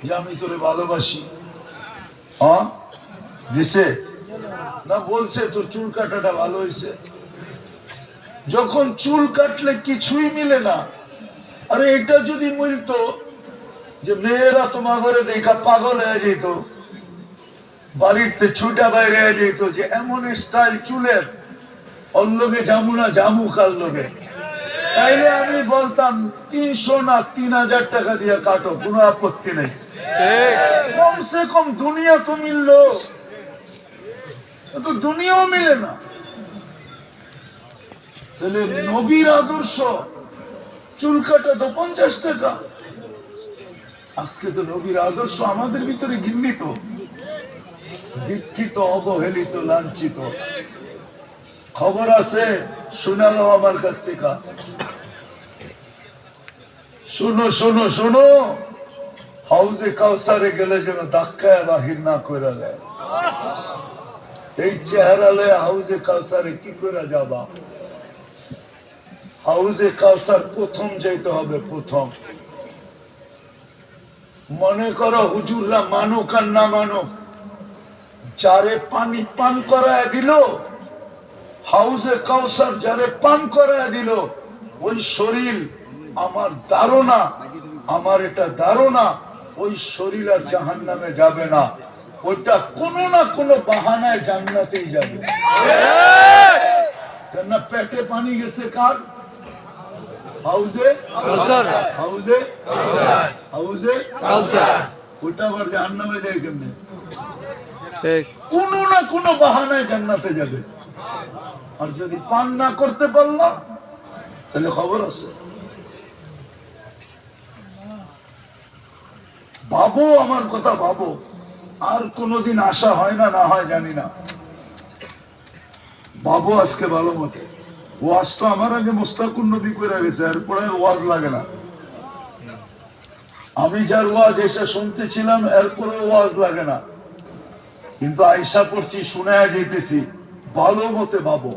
যে আমি তোরে ভালোবাসি? হ্যাঁ দিছে না? বলছে তোর চুল কাটাটা ভালো হয়েছে। যখন চুল কাটলে কিছুই মিলে না। আরে এটা যদি মিলতো যে মেয়েরা তোমার ঘরে দেখা পাগল হয়ে যেত, বাড়িতে ছুটা বাইরে হয়ে যেত যে এমন স্টাইল চুলের, ওর লোকে জামু না জামু কার লোকে, তাইলে আমি বলতাম 300 না 3000 টাকা দিয়ে কাটো, কোনো আপত্তি নেই। কমসে কম দুনিয়া তো মিললো, তো দুনিয়াও মিলে না। তাহলে নবীর আদর্শ চুল কাটা তো 50 টাকা। আজকে তো নবীর আদর্শ আমাদের ভিতরে ঘৃণিত, দীক্ষিত, অবহেলিত, লাঞ্ছিত। খবর আছে, শোনালো আমার কাছ থেকে। শোনো শোনো শোনো, হাউজে কাউসারে গেলে যেন ধাক্কায় বাহির না করে দেয়। এই চেহারা লয়ে হাউজে কাউসারে কি করে যাবা? হাউজে কাউসার প্রথম যাইতে হবে, প্রথম। মনে করো হুজুররা মানুক আর না মানুক, যারে পানি পান করায় দিল, হাউজে কাউসার যারে পান করায় দিল, ওই শরীর আমার ধারণা, আমার এটা ধারণা, ওই শরীর আর জাহান্নামে যাবে না, ওইটা কোনো না কোনো বাহানায় জান্নাতেই যাবে। কেননা পেটে পানি গেছে কার? হাউজে হাউজে হাউজে ওইটা আবার জাহান্নামে যায় কেমনে? কোনো না কোনো বাহানায় জান্নাতে যাবে। আর যদি পান না করতে পারলাম তাহলে খবর আছে। ভাবো, আমার কথা ভাবো। আর কোনদিন আশা হয় না, না হয় জানি না। ভাবো আজকে ভালো মতো। ওয়াজ তো আমার আগে মুস্তাকুর নবী করে গেছে, এরপরে ওয়াজ লাগে না। আমি যার ওয়াজ এসে শুনতেছিলাম, এরপরে ওয়াজ লাগে না। কিন্তু আয়সা পড়ছি, শুনে যেতেছি। ভালো মতে ভাবো।